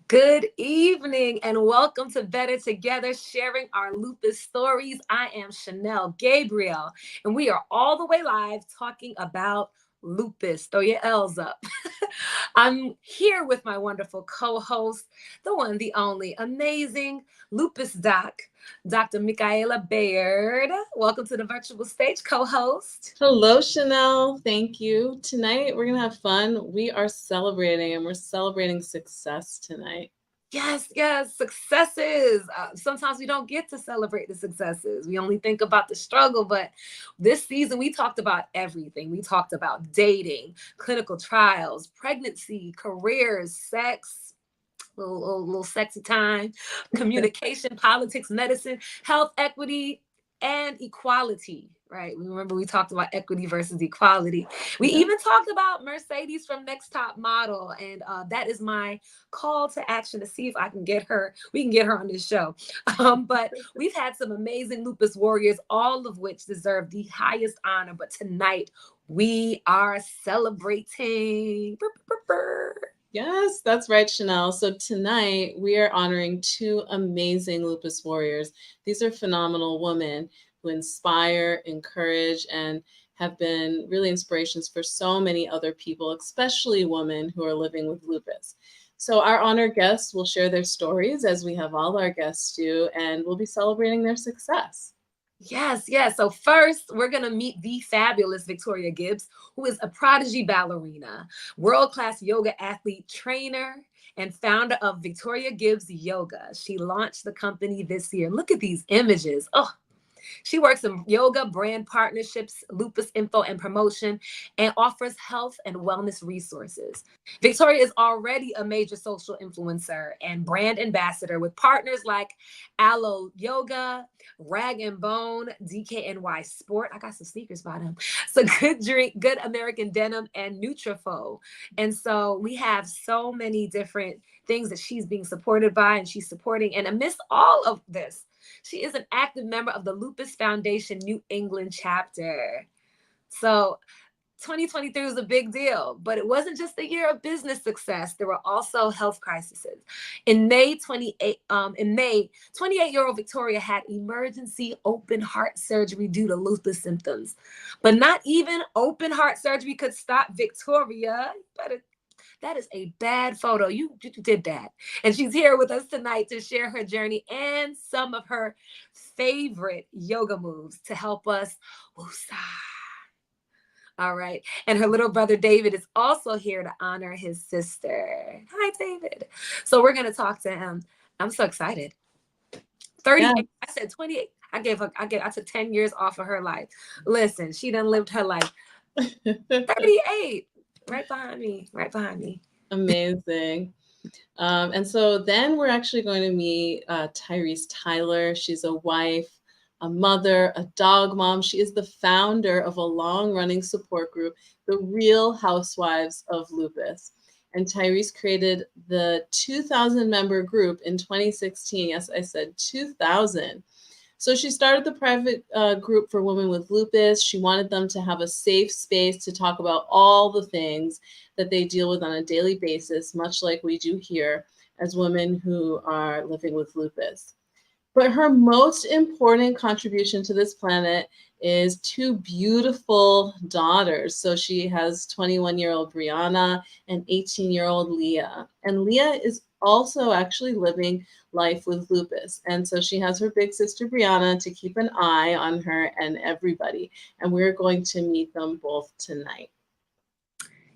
Good evening and welcome to Better Together, sharing our lupus stories. I am Chanel Gabriel, and we are all the way live talking about lupus. Throw your L's up. I'm here with my wonderful co-host, the one, the only, amazing lupus doc, Dr. Michaela Baird. Welcome to the virtual stage, co-host. Hello, Chanel. Thank you. Tonight, we're going to have fun. We are celebrating, and we're celebrating success tonight. Yes, yes, successes. Sometimes we don't get to celebrate the successes. We only think about the struggle. But this season, we talked about everything. We talked about dating, clinical trials, pregnancy, careers, sex, little sexy time, communication, politics, medicine, health, equity, and equality. Right. We talked about equity versus equality. We even talked about Mercedes from Next Top Model. And that is my call to action to see if I can get her. We can get her on this show. But we've had some amazing Lupus Warriors, all of which deserve the highest honor. But tonight we are celebrating. Yes, that's right, Chanel. So tonight, we are honoring two amazing lupus warriors. These are phenomenal women who inspire, encourage, and have been really inspirations for so many other people, especially women who are living with lupus. So our honored guests will share their stories, as we have all our guests do, and we'll be celebrating their success. Yes, yes. So first, we're going to meet the fabulous Victoria Gibbs, who is a prodigy ballerina, world-class yoga athlete, trainer, and founder of Victoria Gibbs Yoga. She launched the company this year. Look at these images. Oh, she works in yoga, brand partnerships, lupus info and promotion, and offers health and wellness resources. Victoria is already a major social influencer and brand ambassador with partners like Aloe Yoga, Rag and Bone, DKNY Sport. I got some sneakers by them. So Good Drink, Good American Denim, and Nutrafol. And so we have so many different things that she's being supported by and she's supporting. And amidst all of this, she is an active member of the Lupus Foundation New England chapter. So 2023 was a big deal, but it wasn't just a year of business success. There were also health crises. In May 28-year-old Victoria had emergency open heart surgery due to lupus symptoms. But not even open heart surgery could stop Victoria. That is a bad photo. You did that. And she's here with us tonight to share her journey and some of her favorite yoga moves to help us woosah. All right. And her little brother David is also here to honor his sister. Hi, David. So we're going to talk to him. I'm so excited. 38. Yeah. I said 28. I took 10 years off of her life. Listen, she done lived her life. 38. Right behind me. Right behind me. Amazing. And so then we're actually going to meet Tyrese Tyler. She's a wife, a mother, a dog mom. She is the founder of a long-running support group, the Real Housewives of Lupus. And Tyrese created the 2,000-member group in 2016. Yes, I said 2,000. So she started the private group for women with lupus. She wanted them to have a safe space to talk about all the things that they deal with on a daily basis, much like we do here as women who are living with lupus. But her most important contribution to this planet is two beautiful daughters. So she has 21-year-old Brianna and 18-year-old Leah. And Leah is also actually living life with lupus. And so she has her big sister Brianna to keep an eye on her and everybody. And we're going to meet them both tonight.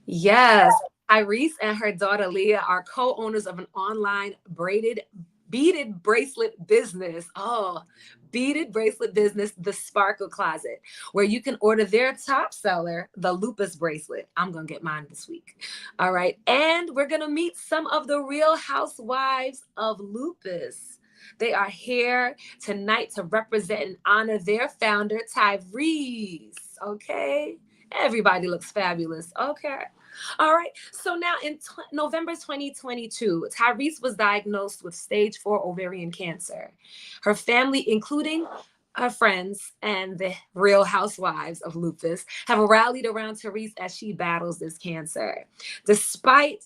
Yes. Iris and her daughter Leah are co-owners of an online beaded bracelet business. Oh, beaded bracelet business, The Sparkle Closet, where you can order their top seller, the Lupus bracelet. I'm going to get mine this week. All right. And we're going to meet some of the Real Housewives of Lupus. They are here tonight to represent and honor their founder, Tyrese. Okay. Everybody looks fabulous. Okay. All right. So now in November 2022, Tyrese was diagnosed with stage 4 ovarian cancer. Her family, including her friends and the Real Housewives of Lupus, have rallied around Tyrese as she battles this cancer. Despite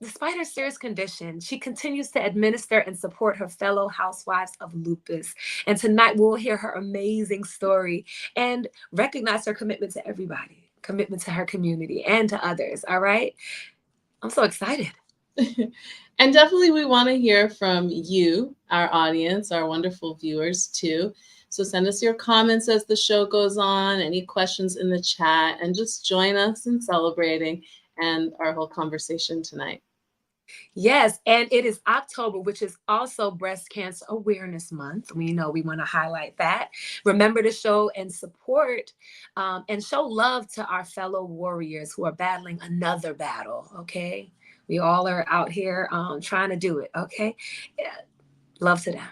Despite her serious condition, she continues to administer and support her fellow housewives of lupus. And tonight we'll hear her amazing story and recognize her commitment to everybody, commitment to her community and to others. All right. I'm so excited. And definitely we want to hear from you, our audience, our wonderful viewers too. So send us your comments as the show goes on, any questions in the chat, and just join us in celebrating and our whole conversation tonight. Yes, and it is October, which is also Breast Cancer Awareness Month. We know we want to highlight that. Remember to show and support and show love to our fellow warriors who are battling another battle, okay? We all are out here trying to do it, okay? Yeah. Love to them.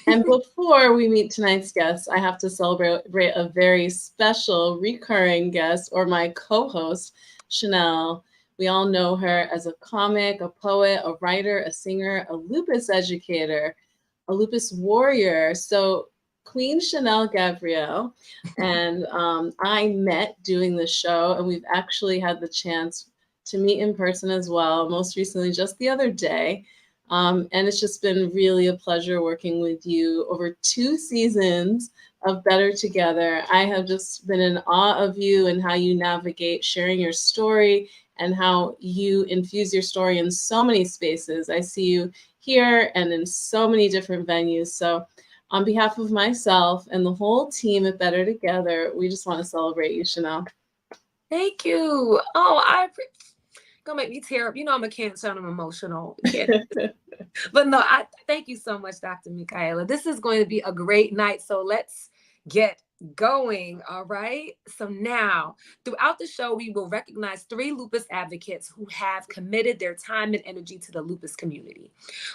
And before we meet tonight's guest, I have to celebrate a very special recurring guest, or my co-host, Chanel. We all know her as a comic, a poet, a writer, a singer, a lupus educator, a lupus warrior. So Queen Chanel Gabrielle and I met doing the show, and we've actually had the chance to meet in person as well, most recently just the other day. And it's just been really a pleasure working with you over 2 seasons of Better Together. I have just been in awe of you and how you navigate sharing your story and how you infuse your story in so many spaces. I see you here and in so many different venues. So on behalf of myself and the whole team at Better Together, we just want to celebrate you, Chanel. Thank you. Oh, gonna make me tear up. You know I'm a Cancer and I'm emotional. But no, I thank you so much, Dr. Michaela. This is going to be a great night. So let's get going. All right. So now, throughout the show, we will recognize 3 lupus advocates who have committed their time and energy to the lupus community.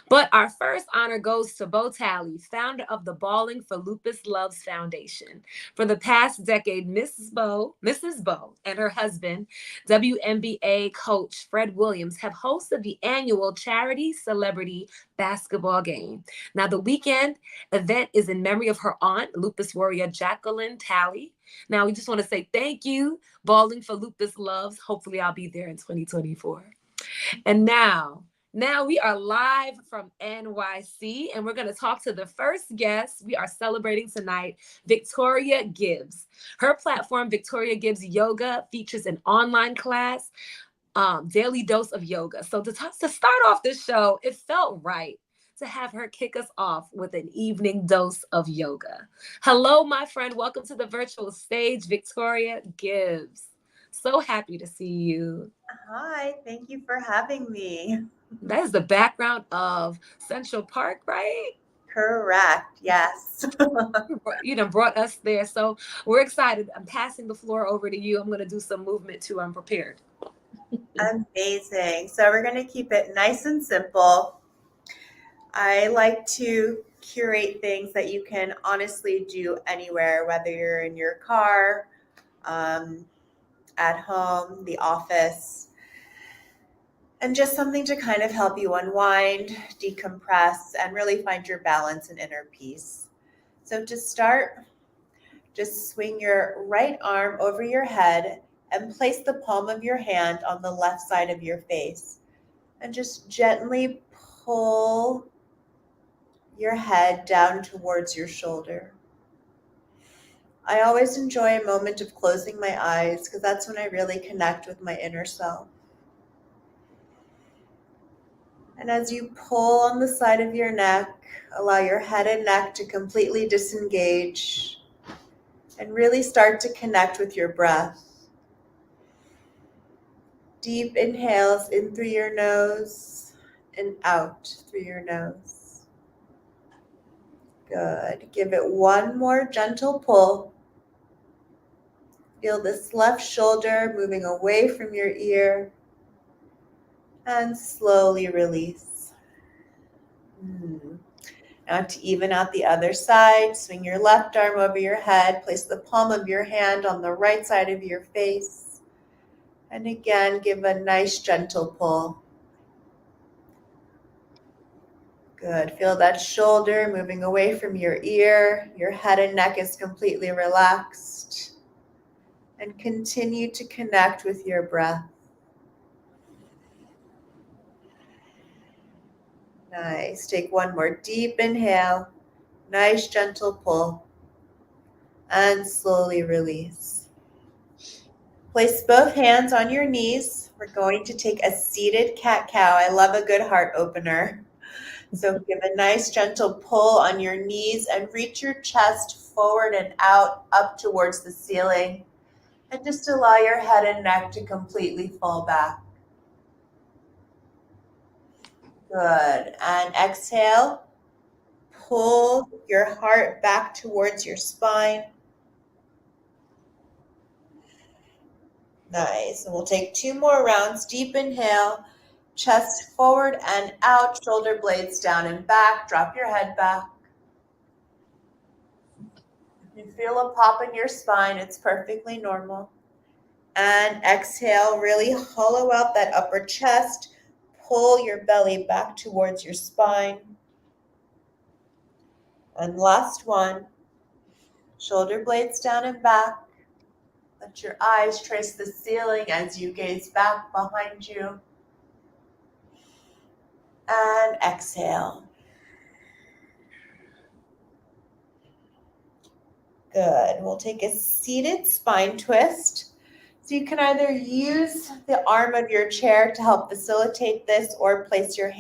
But our first honor goes to Bo Talley, founder of the Balling for Lupus Loves Foundation. For the past decade, Mrs. Bo and her husband, WNBA coach Fred Williams, have hosted the annual charity celebrity basketball game. Now, the weekend event is in memory of her aunt, Lupus warrior Jacqueline Talley. Now, we just want to say thank you, Balling for Lupus Loves. Hopefully, I'll be there in 2024. And now we are live from NYC, and we're going to talk to the first guest we are celebrating tonight, Victoria Gibbs. Her platform, Victoria Gibbs Yoga, features an online class, daily dose of yoga. So to start off this show, it felt right to have her kick us off with an evening dose of yoga. Hello, my friend. Welcome to the virtual stage, Victoria Gibbs. So happy to see you. Hi, thank you for having me. That is the background of Central Park, right? Correct, yes. You done brought us there. So we're excited. I'm passing the floor over to you. I'm going to do some movement too. I'm prepared. Amazing. So we're going to keep it nice and simple. I like to curate things that you can honestly do anywhere, whether you're in your car, at home, the office, and just something to kind of help you unwind, decompress, and really find your balance and inner peace. So to start, just swing your right arm over your head and place the palm of your hand on the left side of your face. And just gently pull your head down towards your shoulder. I always enjoy a moment of closing my eyes because that's when I really connect with my inner self. And as you pull on the side of your neck, allow your head and neck to completely disengage and really start to connect with your breath. Deep inhales in through your nose and out through your nose. Good. Give it one more gentle pull. Feel this left shoulder moving away from your ear and slowly release. Now to even out the other side, swing your left arm over your head, place the palm of your hand on the right side of your face. And again, give a nice gentle pull. Good. Feel that shoulder moving away from your ear. Your head and neck is completely relaxed. And continue to connect with your breath. Nice. Take one more deep inhale. Nice gentle pull. And slowly release. Place both hands on your knees. We're going to take a seated cat-cow. I love a good heart opener. So give a nice gentle pull on your knees and reach your chest forward and out, up towards the ceiling. And just allow your head and neck to completely fall back. Good. And exhale. Pull your heart back towards your spine. Nice. And we'll take 2 more rounds. Deep inhale. Chest forward and out. Shoulder blades down and back. Drop your head back. If you feel a pop in your spine, it's perfectly normal. And exhale, really hollow out that upper chest. Pull your belly back towards your spine. And last one. Shoulder blades down and back. Let your eyes trace the ceiling as you gaze back behind you. And exhale. Good. We'll take a seated spine twist. So you can either use the arm of your chair to help facilitate this or place your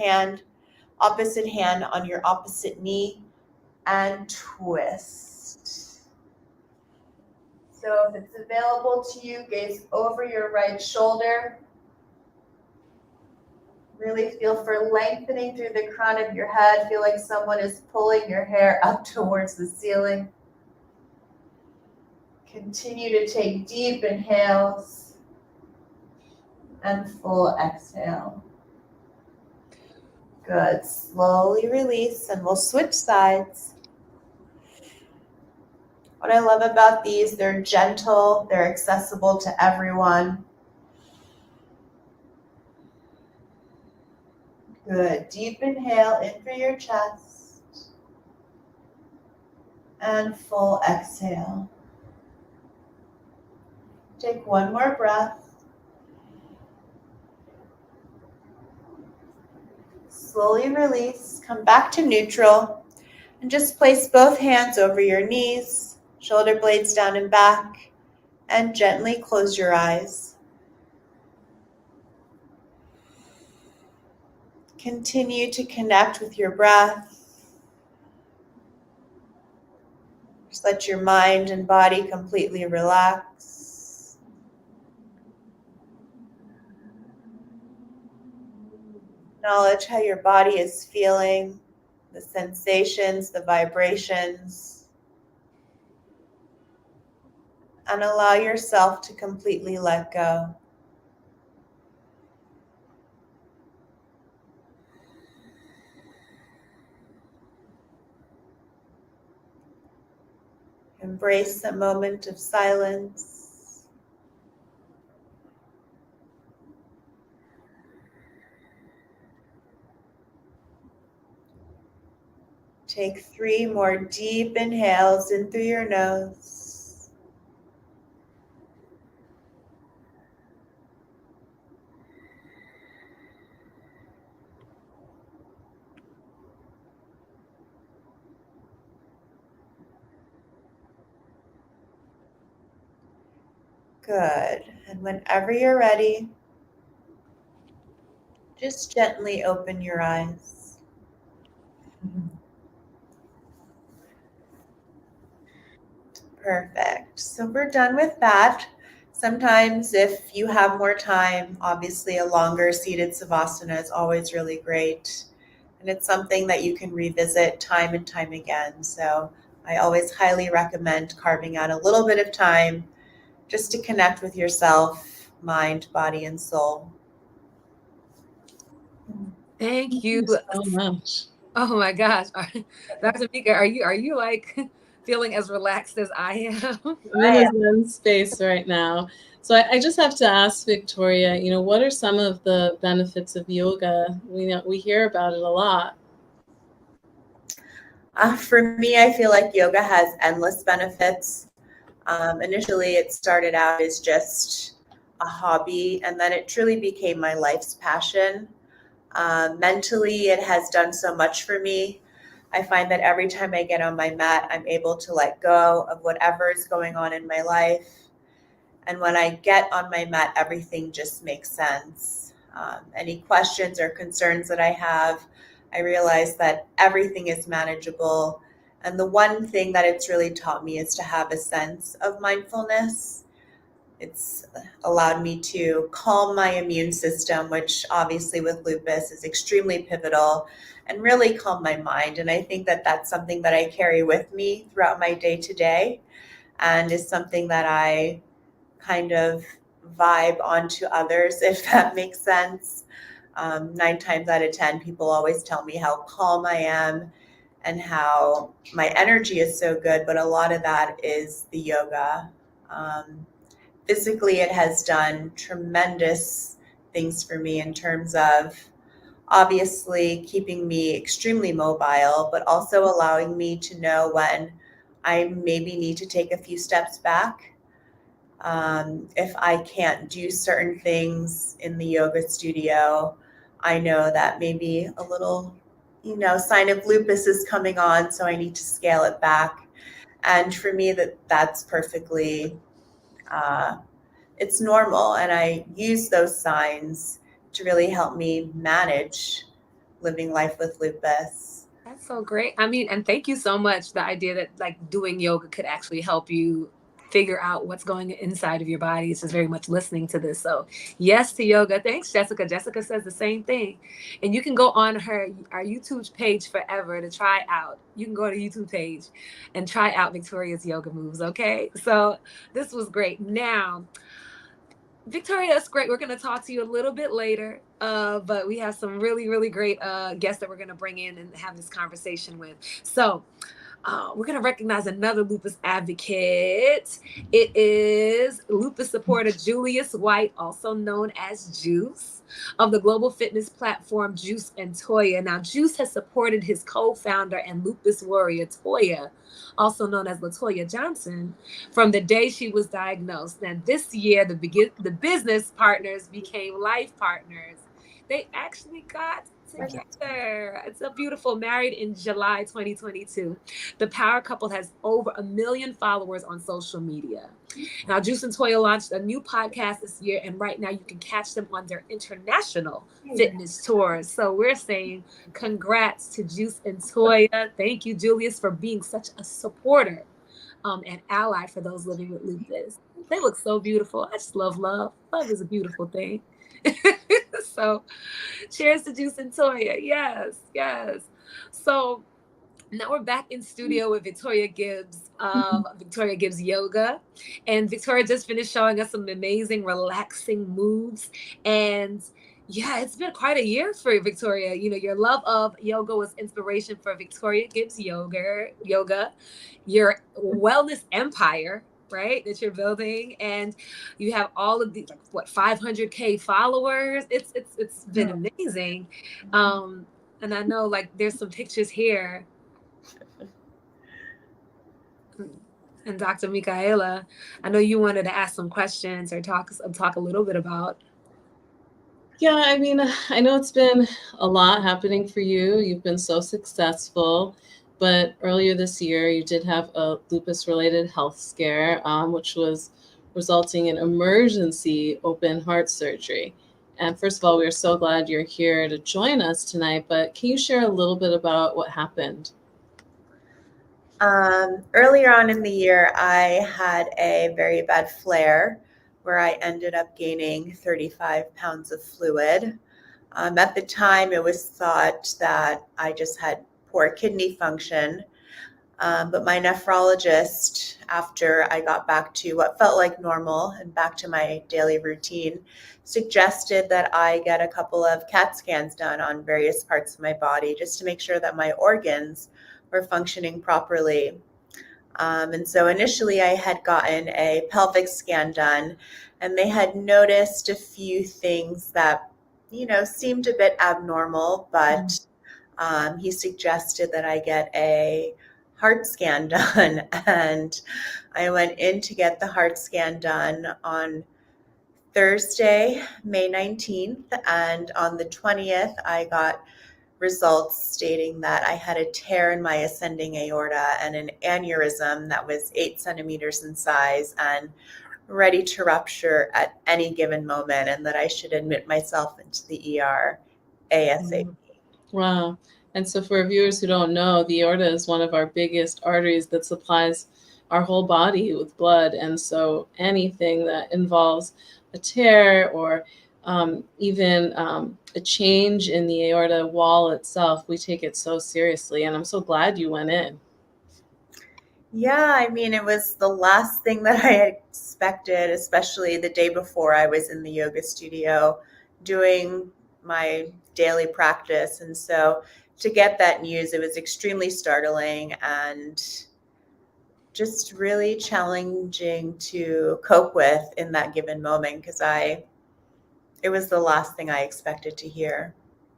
opposite hand on your opposite knee and twist. So if it's available to you, gaze over your right shoulder. Really feel for lengthening through the crown of your head. Feel like someone is pulling your hair up towards the ceiling. Continue to take deep inhales and full exhale. Good. Slowly release and we'll switch sides. What I love about these, they're gentle, they're accessible to everyone. Good. Deep inhale in through your chest and full exhale. Take one more breath. Slowly release. Come back to neutral and just place both hands over your knees, shoulder blades down and back, and gently close your eyes. Continue to connect with your breath. Just let your mind and body completely relax. Acknowledge how your body is feeling, the sensations, the vibrations, and allow yourself to completely let go. Embrace a moment of silence. Take 3 more deep inhales in through your nose. Good. And whenever you're ready, just gently open your eyes. Perfect. So we're done with that. Sometimes if you have more time, obviously a longer seated savasana is always really great. And it's something that you can revisit time and time again. So I always highly recommend carving out a little bit of time just to connect with yourself, mind, body, and soul. Thank you so much. Oh my gosh. Dr. Mika, are you like feeling as relaxed as I am? I'm in a Zen space right now. So I just have to ask Victoria, what are some of the benefits of yoga? We hear about it a lot. For me, I feel like yoga has endless benefits. Initially, it started out as just a hobby, and then it truly became my life's passion. Mentally, it has done so much for me. I find that every time I get on my mat, I'm able to let go of whatever is going on in my life. And when I get on my mat, everything just makes sense. Any questions or concerns that I have, I realize that everything is manageable. And the one thing that it's really taught me is to have a sense of mindfulness. It's allowed me to calm my immune system, which obviously with lupus is extremely pivotal, and really calm my mind. And I think that that's something that I carry with me throughout my day to day, and is something that I kind of vibe onto others, if that makes sense. 9 times out of 10, people always tell me how calm I am and how my energy is so good, but a lot of that is the yoga. Physically, it has done tremendous things for me in terms of obviously keeping me extremely mobile, but also allowing me to know when I maybe need to take a few steps back. If I can't do certain things in the yoga studio, I know that maybe a little, sign of lupus is coming on, so I need to scale it back. And for me, that's perfectly, it's normal. And I use those signs to really help me manage living life with lupus. That's so great. I mean, and thank you so much. The idea that like doing yoga could actually help you figure out what's going inside of your body is just very much listening to this. So yes to yoga. Thanks, Jessica. Jessica says the same thing. And you can go on our YouTube page forever to try out. You can go to YouTube page and try out Victoria's yoga moves. Okay. So this was great. Now, Victoria, that's great. We're going to talk to you a little bit later, but we have some really, really great guests that we're going to bring in and have this conversation with. So we're going to recognize another lupus advocate. It is lupus supporter Julius White, also known as Juice, of the global fitness platform Juice and Toya. Now, Juice has supported his co-founder and lupus warrior, Toya, also known as LaToya Johnson, from the day she was diagnosed. And this year, the business partners became life partners. They actually got together. It's so beautiful. Married in July 2022. The power couple has over 1 million followers on social media. Now, Juice and Toya launched a new podcast this year, and right now you can catch them on their international fitness tours. So we're saying congrats to Juice and Toya. Thank you, Julius, for being such a supporter and ally for those living with lupus. They look so beautiful. I just love love. Love is a beautiful thing. So cheers to Juice and Toya. Yes, yes. So now we're back in studio with Victoria Gibbs, Victoria Gibbs Yoga. And Victoria just finished showing us some amazing, relaxing moves. And yeah, it's been quite a year for Victoria. You know, your love of yoga was inspiration for Victoria Gibbs Yoga, your wellness empire, right, that you're building, and you have all of these, like, what, 500K followers. It's been amazing. And I know, like, there's some pictures here. And Dr. Michaela, I know you wanted to ask some questions or talk a little bit about. Yeah, I mean, I know it's been a lot happening for you. You've been so successful, but earlier this year you did have a lupus-related health scare, which was resulting in emergency open heart surgery. And first of all, we're so glad you're here to join us tonight, but can you share a little bit about what happened? Earlier on in the year, I had a very bad flare where I ended up gaining 35 pounds of fluid. At the time, it was thought that I just had poor kidney function. But my nephrologist, after I got back to what felt like normal and back to my daily routine, suggested that I get a couple of CAT scans done on various parts of my body just to make sure that my organs were functioning properly. And so initially I had gotten a pelvic scan done, and they had noticed a few things that, seemed a bit abnormal, but he suggested that I get a heart scan done. And I went in to get the heart scan done on Thursday, May 19th, and on the 20th, I got results stating that I had a tear in my ascending aorta and an aneurysm that was 8 centimeters in size and ready to rupture at any given moment, and that I should admit myself into the ER ASAP. Wow. And so for viewers who don't know, the aorta is one of our biggest arteries that supplies our whole body with blood. And so anything that involves a tear or even a change in the aorta wall itself, we take it so seriously. And I'm so glad you went in. Yeah, I mean, it was the last thing that I had expected, especially the day before I was in the yoga studio doing my daily practice. And so to get that news, it was extremely startling and just really challenging to cope with in that given moment, because it was the last thing I expected to hear.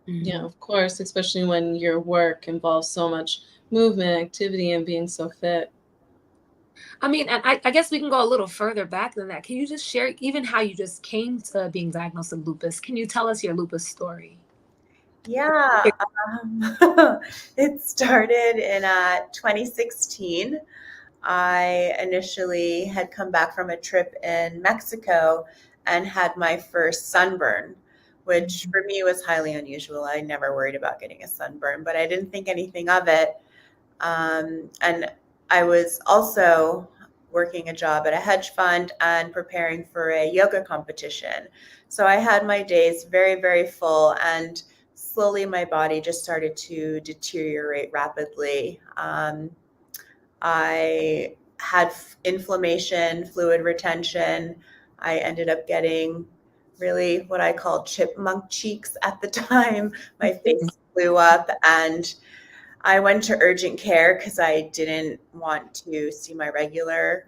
Yeah, of course, especially when your work involves so much movement, activity, and being so fit. I mean, and I guess we can go a little further back than that. Can you just share even how you just came to being diagnosed with lupus? Can you tell us your lupus story? Yeah, it started in 2016. I initially had come back from a trip in Mexico and had my first sunburn, which for me was highly unusual. I never worried about getting a sunburn, but I didn't think anything of it. And I was also working a job at a hedge fund and preparing for a yoga competition. So I had my days very, very full, and slowly my body just started to deteriorate rapidly. I had inflammation, fluid retention. I ended up getting really what I call chipmunk cheeks at the time. My face blew up, and I went to urgent care because I didn't want to see my regular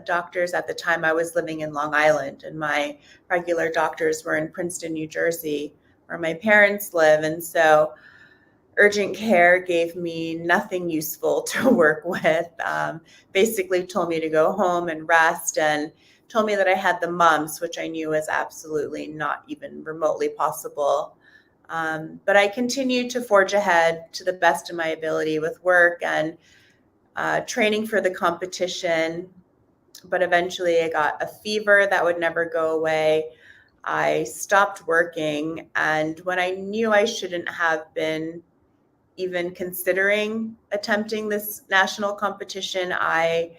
doctors. At the time, I was living in Long Island, and my regular doctors were in Princeton, New Jersey, where my parents live. And so urgent care gave me nothing useful to work with. Basically told me to go home and rest, and told me that I had the mumps, which I knew was absolutely not even remotely possible. But I continued to forge ahead to the best of my ability with work and training for the competition. But eventually I got a fever that would never go away. I stopped working, and when I knew I shouldn't have been even considering attempting this national competition, I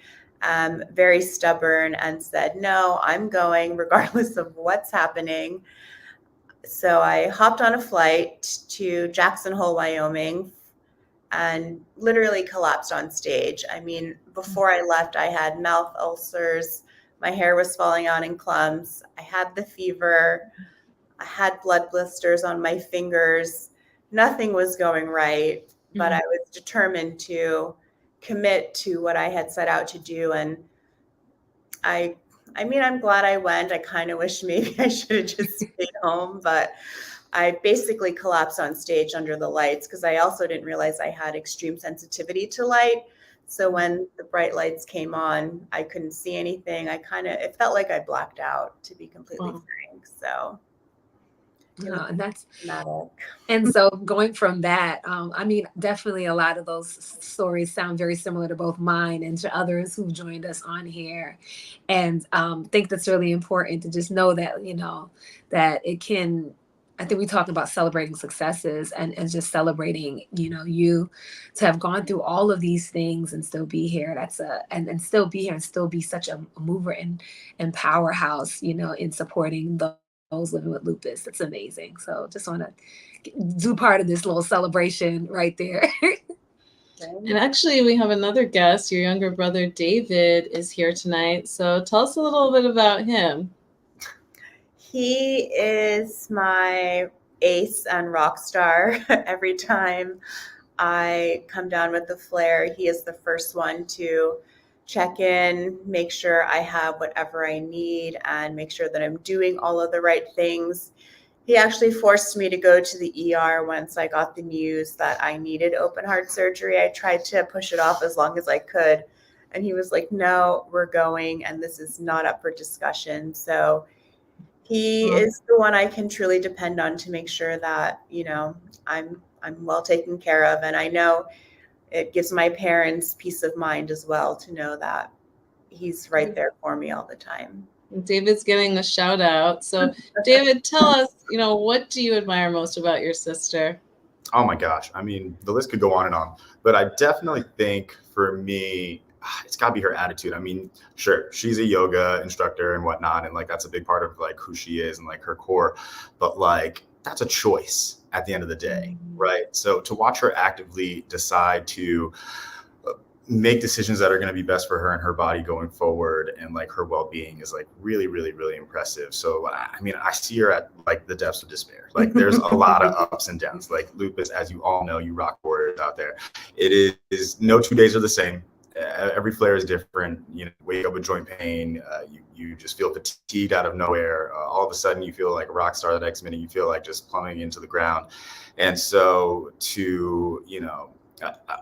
am very stubborn and said, no, I'm going regardless of what's happening. So I hopped on a flight to Jackson Hole, Wyoming, and literally collapsed on stage. I mean, before I left, I had mouth ulcers. My hair was falling out in clumps. I had the fever. I had blood blisters on my fingers. Nothing was going right, but I was determined to commit to what I had set out to do. And I mean, I'm glad I went. I kind of wish maybe I should have just stayed home, but I basically collapsed on stage under the lights because I also didn't realize I had extreme sensitivity to light. So when the bright lights came on, I couldn't see anything. It felt like I blacked out, to be completely frank. So and that's dramatic. And so going from that, I mean, definitely a lot of those stories sound very similar to both mine and to others who've joined us on here. And think that's really important to just know that, that it can, I think we talked about celebrating successes and just celebrating, you to have gone through all of these things and still be here. And still be here and still be such a mover and powerhouse, in supporting those living with lupus. That's amazing. So just want to do part of this little celebration right there. And actually, we have another guest. Your younger brother, David, is here tonight. So tell us a little bit about him. He is my ace and rock star. Every time I come down with the flare, he is the first one to check in, make sure I have whatever I need, and make sure that I'm doing all of the right things. He actually forced me to go to the ER once I got the news that I needed open heart surgery. I tried to push it off as long as I could, and he was like, no, we're going, and this is not up for discussion. So He is the one I can truly depend on to make sure that, I'm well taken care of. And I know it gives my parents peace of mind as well to know that he's right there for me all the time. David's getting a shout out. So David, tell us, what do you admire most about your sister? Oh my gosh. I mean, the list could go on and on, but I definitely think for me, it's got to be her attitude. I mean, sure, she's a yoga instructor and whatnot, and like that's a big part of like who she is and like her core, but like that's a choice at the end of the day, right? So to watch her actively decide to make decisions that are going to be best for her and her body going forward and like her well-being is like really, really, really impressive. So I mean, I see her at like the depths of despair. Like there's a lot of ups and downs. Like Lupus, as you all know, you rock warriors out there, it is no 2 days are the same. Every flare is different. Wake up with joint pain, you just feel fatigued out of nowhere. All of a sudden you feel like a rock star. The next minute you feel like just plummeting into the ground. And so to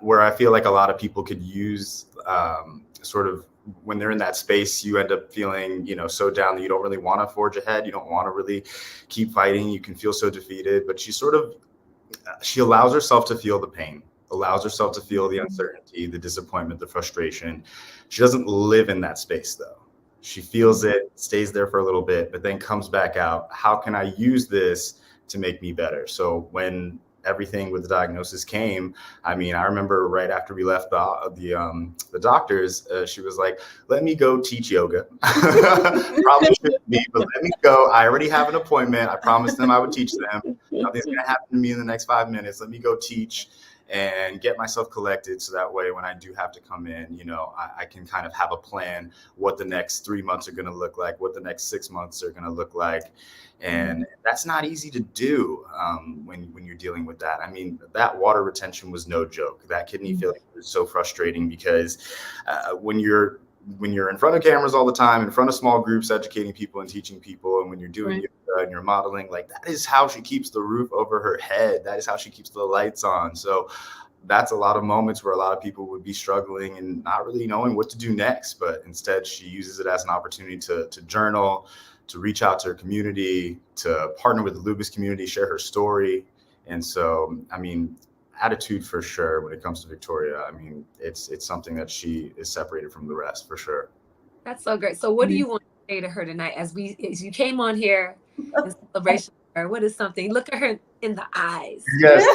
where I feel like a lot of people could use sort of when they're in that space, you end up feeling, so down that you don't really want to forge ahead. You don't want to really keep fighting. You can feel so defeated, but she allows herself to feel the pain, allows herself to feel the uncertainty, the disappointment, the frustration. She doesn't live in that space though. She feels it, stays there for a little bit, but then comes back out. How can I use this to make me better? So when everything with the diagnosis came, I mean, I remember right after we left the doctors, she was like, let me go teach yoga. Probably shouldn't be, but let me go. I already have an appointment. I promised them I would teach them. Nothing's going to happen to me in the next 5 minutes. Let me go teach and get myself collected. So that way, when I do have to come in, I can kind of have a plan what the next 3 months are going to look like, what the next 6 months are going to look like. And that's not easy to do when you're dealing with that. I mean, that water retention was no joke. That kidney failure was so frustrating because when you're in front of cameras all the time, in front of small groups, educating people and teaching people, and when you're doing yoga and you're modeling, like that is how she keeps the roof over her head. That is how she keeps the lights on. So that's a lot of moments where a lot of people would be struggling and not really knowing what to do next. But instead, she uses it as an opportunity to journal, to reach out to her community, to partner with the lupus community, share her story. And so, I mean, attitude for sure when it comes to Victoria. I mean, it's something that she is separated from the rest for sure. That's so great. So what do you want to say to her tonight as you came on here in celebration of her? What is something? Look at her in the eyes. Yes.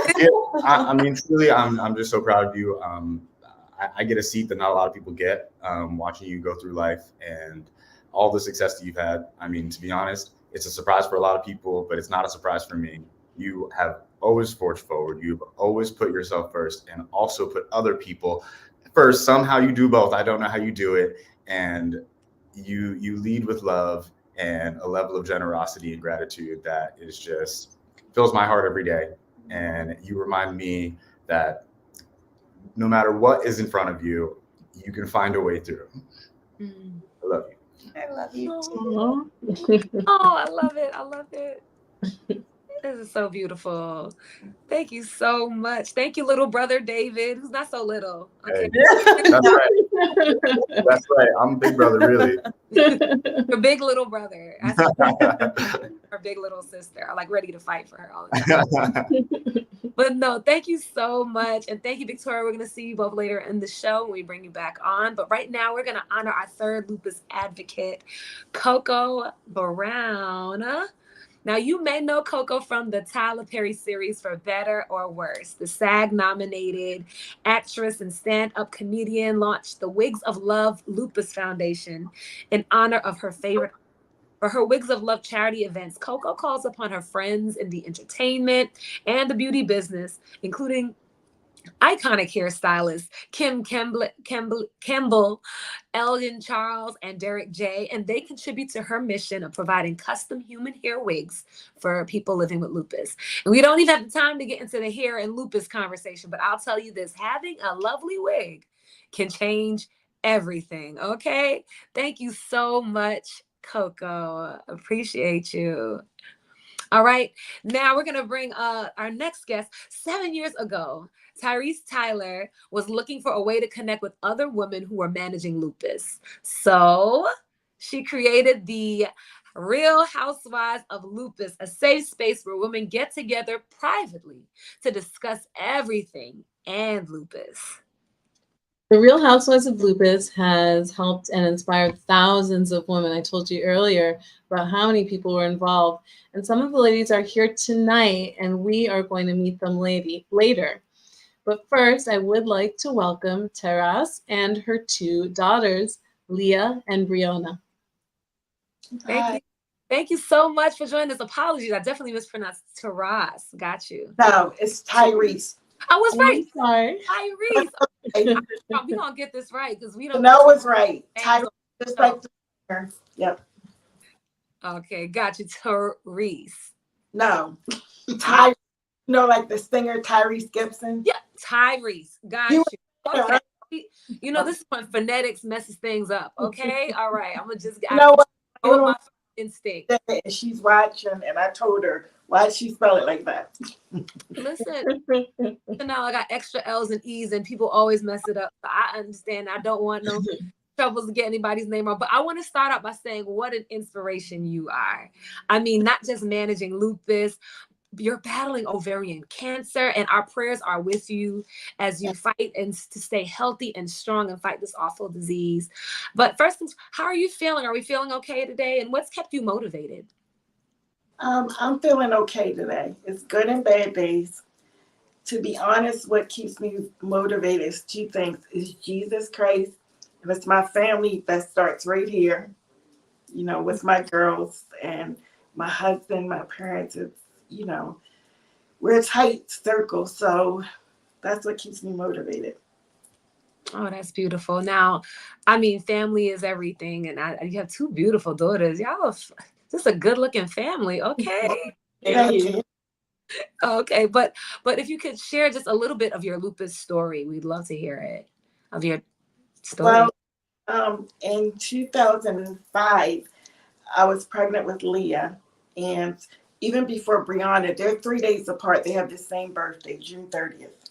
I mean, truly, I'm just so proud of you. I get a seat that not a lot of people get, watching you go through life and all the success that you've had. I mean, to be honest, it's a surprise for a lot of people, but it's not a surprise for me. You have always forged forward. You've always put yourself first and also put other people first. Somehow you do both. I don't know how you do it. And you lead with love and a level of generosity and gratitude that is just fills my heart every day. And you remind me that no matter what is in front of you, you can find a way through. I love you. I love you too. Oh, I love it. I love it. This is so beautiful. Thank you so much. Thank you, little brother David, who's not so little. Okay. Hey, that's right. That's right. I'm a big brother, really. Your big little brother. Her big little sister. I'm like ready to fight for her all the time. But no, thank you so much. And thank you, Victoria. We're going to see you both later in the show when we bring you back on. But right now, we're going to honor our third lupus advocate, Coco Brown. Now, you may know Coco from the Tyler Perry series For Better or Worse. The SAG-nominated actress and stand-up comedian launched the Wigs of Love Lupus Foundation in honor of her favorite. For her Wigs of Love charity events, Coco calls upon her friends in the entertainment and the beauty business, including iconic hairstylists Kim Campbell, Elgin Charles, and Derek J. And they contribute to her mission of providing custom human hair wigs for people living with lupus. And we don't even have the time to get into the hair and lupus conversation, but I'll tell you this, having a lovely wig can change everything, okay? Thank you so much, Coco. Appreciate you. All right, now we're going to bring our next guest. 7 years ago, Tyrese Tyler was looking for a way to connect with other women who were managing lupus. So she created the Real Housewives of Lupus, a safe space where women get together privately to discuss everything and lupus. The Real Housewives of Lupus has helped and inspired thousands of women. I told you earlier about how many people were involved. And some of the ladies are here tonight, and we are going to meet them later. But first, I would like to welcome Teras and her two daughters, Leah and Brianna. Thank you. Thank you so much for joining us. Apologies, I definitely mispronounced Taras. Got you. No, it's Tyrese. I was right. Sorry. Tyrese. Okay. We're going to get this right because we don't. No, it's right. Tyrese, just like the singer. Yep. Okay, got you, Tyrese. No, Tyrese. You know, like the singer Tyrese Gibson. Yeah, Tyrese. Got you. Okay. You know, this is when phonetics messes things up. Okay, all right. I'm gonna just go my instinct. She's watching, and I told her why she spell it like that. Listen, now I got extra L's and E's, and people always mess it up. So I understand. I don't want no troubles to get anybody's name wrong. But I want to start out by saying what an inspiration you are. I mean, not just managing lupus. You're battling ovarian cancer, and our prayers are with you as you fight and to stay healthy and strong and fight this awful disease. But first, how are you feeling? Are we feeling okay today? And what's kept you motivated? I'm feeling okay today. It's good and bad days. To be honest, what keeps me motivated is two things. It's Jesus Christ, and it's my family that starts right here, you know, with my girls and my husband, my parents. It's, you know, we're a tight circle, so that's what keeps me motivated. Oh, that's beautiful. Now, I mean, family is everything, and you have two beautiful daughters. Y'all are just a good-looking family. Okay. Thank you. Okay, but if you could share just a little bit of your lupus story, we'd love to hear it. Of your story. Well, in 2005, I was pregnant with Leah, and even before Brianna, they're 3 days apart. They have the same birthday, June 30th,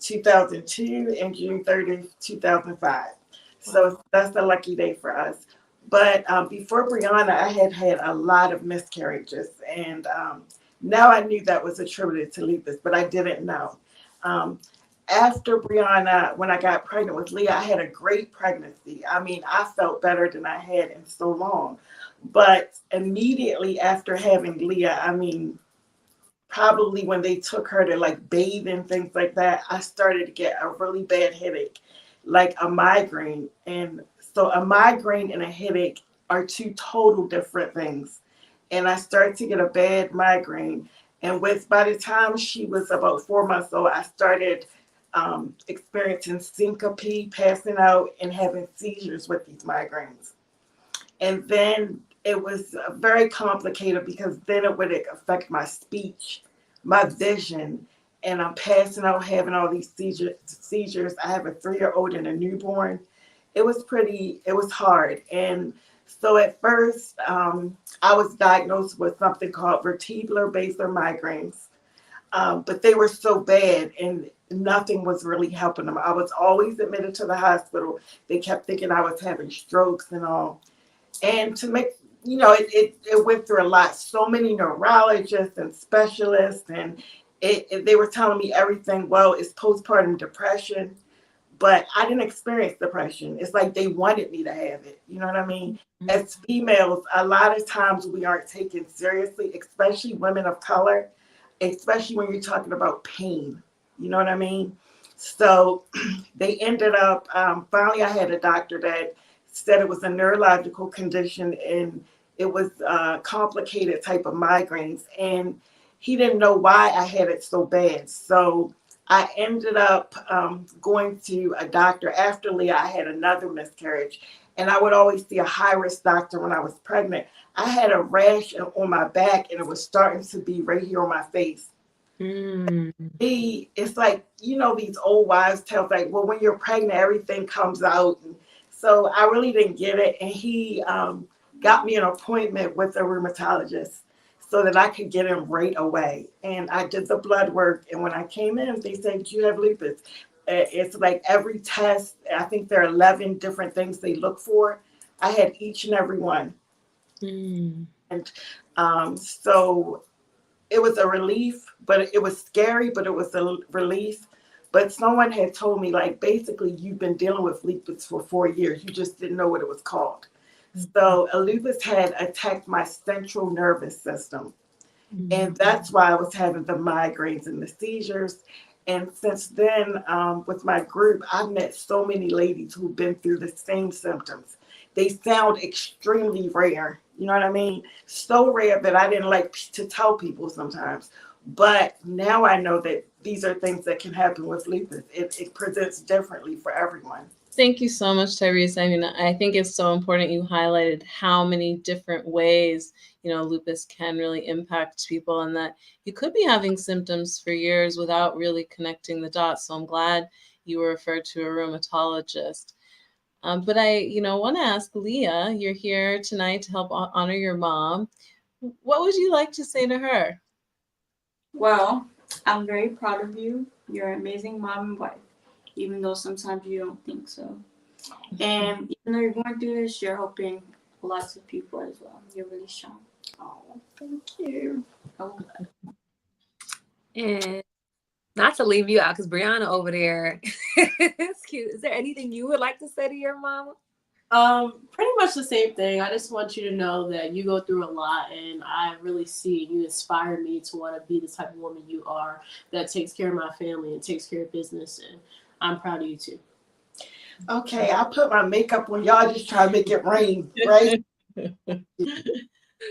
2002 and June 30th, 2005. So that's a lucky day for us. But before Brianna, I had a lot of miscarriages. And now I knew that was attributed to lupus, but I didn't know. After Brianna, when I got pregnant with Leah, I had a great pregnancy. I mean, I felt better than I had in so long. But immediately after having Leah, I mean, probably when they took her to like bathe and things like that, I started to get a really bad headache, like a migraine. And so a migraine and a headache are two total different things. And I started to get a bad migraine. And by the time she was about 4 months old, I started experiencing syncope, passing out, and having seizures with these migraines. And then it was very complicated because then it would affect my speech, my vision, and I'm passing out, having all these seizures. I have a 3-year-old and a newborn. It was hard. And so at first, I was diagnosed with something called vertebral basilar migraines, but they were so bad and nothing was really helping them. I was always admitted to the hospital. They kept thinking I was having strokes and all. And to make, you know, it went through a lot. So many neurologists and specialists, and they were telling me everything. Well, it's postpartum depression, but I didn't experience depression. It's like they wanted me to have it. You know what I mean? Mm-hmm. As females, a lot of times we aren't taken seriously, especially women of color, especially when you're talking about pain. You know what I mean? So they ended up, finally I had a doctor that said it was a neurological condition and it was a complicated type of migraines. And he didn't know why I had it so bad. So I ended up going to a doctor. After Leah, I had another miscarriage. And I would always see a high-risk doctor when I was pregnant. I had a rash on my back and it was starting to be right here on my face. It's like, you know, these old wives tell like, well, when you're pregnant, everything comes out. And so I really didn't get it. And he got me an appointment with a rheumatologist so that I could get him right away. And I did the blood work. And when I came in, they said, you have lupus. It's like every test, I think there are 11 different things they look for. I had each and every one. And so it was a relief, but it was scary, but it was a relief. But someone had told me, like, basically, you've been dealing with lupus for 4 years. You just didn't know what it was called. So a lupus had attacked my central nervous system. And that's why I was having the migraines and the seizures. And since then, with my group, I've met so many ladies who've been through the same symptoms. They sound extremely rare. You know what I mean? So rare that I didn't like to tell people sometimes. But now I know that these are things that can happen with lupus. It presents differently for everyone. Thank you so much, Tyrese. I mean, I think it's so important you highlighted how many different ways, lupus can really impact people, and that you could be having symptoms for years without really connecting the dots. So I'm glad you were referred to a rheumatologist. But I, want to ask Leah, you're here tonight to help honor your mom. What would you like to say to her? Well, I'm very proud of you. You're an amazing mom and wife, even though sometimes you don't think so. And even though you're going through this, you're helping lots of people as well. You're really strong. Oh, thank you. Oh. And not to leave you out, because Brianna over there is cute. Is there anything you would like to say to your mama? Pretty much the same thing. I just want you to know that you go through a lot, and I really see you inspire me to want to be the type of woman you are that takes care of my family and takes care of business, and I'm proud of you too. Okay, I put my makeup on. Y'all just try to make it rain, right?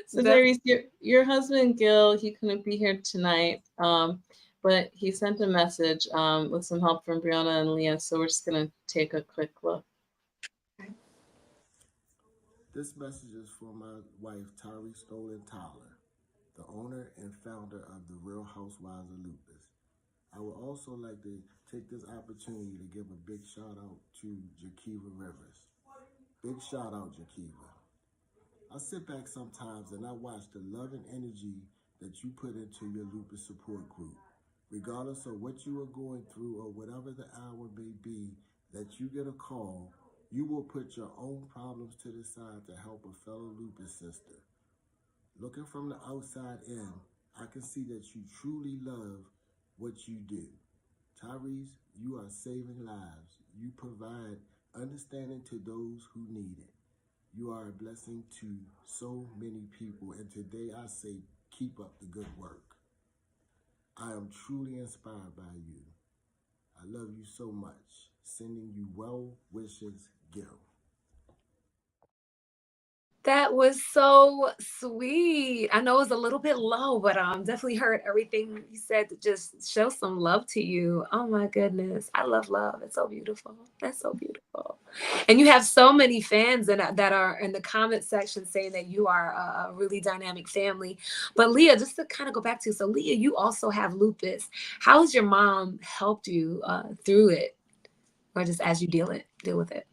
So Darius, your husband Gil, he couldn't be here tonight, but he sent a message with some help from Brianna and Leah. So we're just gonna take a quick look. This message is for my wife, Tyrese Tyler, the owner and founder of the Real Housewives of Lupus. I would also like to take this opportunity to give a big shout out to Jakiva Rivers. Big shout out, Jakiva. I sit back sometimes and I watch the love and energy that you put into your lupus support group. Regardless of what you are going through or whatever the hour may be that you get a call, you will put your own problems to the side to help a fellow lupus sister. Looking from the outside in, I can see that you truly love what you do. Tyrese, you are saving lives. You provide understanding to those who need it. You are a blessing to so many people, and today I say keep up the good work. I am truly inspired by you. I love you so much. Sending you well wishes, Gil. That was so sweet. I know it was a little bit low, but definitely heard everything you said to just show some love to you. Oh my goodness. I love love. It's so beautiful. That's so beautiful. And you have so many fans that are in the comment section saying that you are a really dynamic family. But Leah, just to kind of go back to, so Leah, you also have lupus. How has your mom helped you through it? Or just as you deal with it?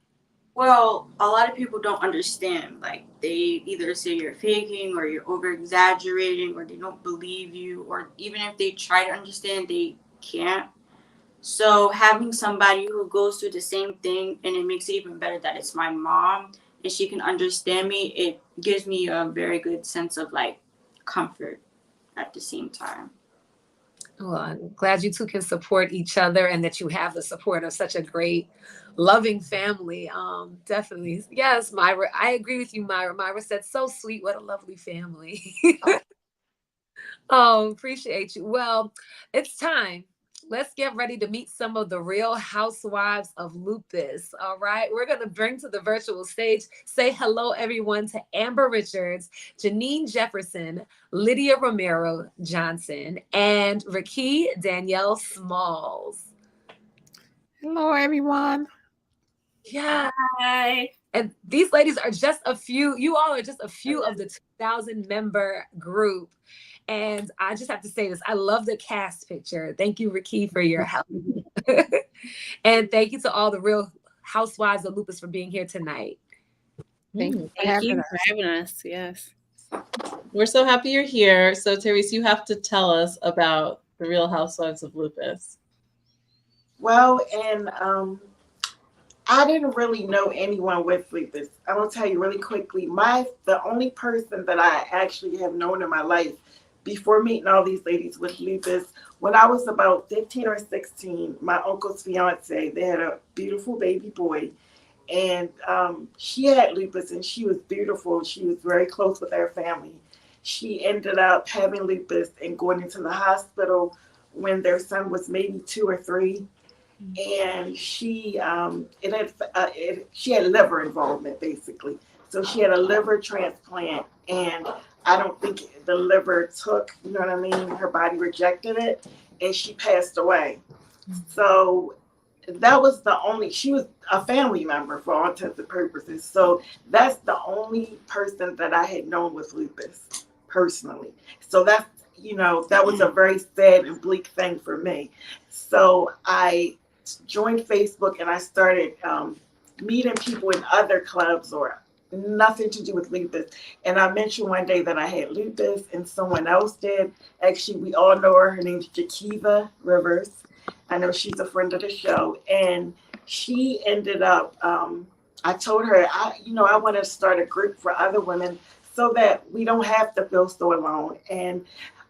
Well, a lot of people don't understand. Like, they either say you're faking or you're over exaggerating or they don't believe you, or even if they try to understand, they can't. So having somebody who goes through the same thing, and it makes it even better that it's my mom and she can understand me, it gives me a very good sense of like comfort at the same time. Well, I'm glad you two can support each other and that you have the support of such a great, loving family. Definitely. Yes, Myra, I agree with you, Myra. Myra said, so sweet. What a lovely family. Oh, appreciate you. Well, it's time. Let's get ready to meet some of the real housewives of lupus. All right. We're going to bring to the virtual stage, say hello, everyone, to Amber Richards, Janine Jefferson, Lydia Romero Johnson, and Ricky Danielle Smalls. Hello, everyone. Yeah. Hi. And these ladies are just a few, you all are just a few of the 2,000 member group. And I just have to say this. I love the cast picture. Thank you, Ricky, for your help. And thank you to all the real housewives of lupus for being here tonight. Thank you for having us. Yes. We're so happy you're here. So, Therese, you have to tell us about the Real Housewives of Lupus. Well, in I didn't really know anyone with lupus. I'm gonna tell you really quickly. The only person that I actually have known in my life before meeting all these ladies with lupus, when I was about 15 or 16, my uncle's fiance, they had a beautiful baby boy, and she had lupus, and she was beautiful. She was very close with her family. She ended up having lupus and going into the hospital when their son was maybe 2 or 3, and she had liver involvement basically. So she had a liver transplant, and I don't think the liver took. You know what I mean? Her body rejected it, and she passed away. So that was the only. She was a family member for all intents and purposes. So that's the only person that I had known with lupus personally. So that was a very sad and bleak thing for me. So I joined Facebook, and I started meeting people in other clubs or nothing to do with lupus. And I mentioned one day that I had lupus, and someone else did. Actually, we all know her. Her name's Jakiva Rivers. I know she's a friend of the show, and she ended up. I told her, I want to start a group for other women so that we don't have to feel so alone. And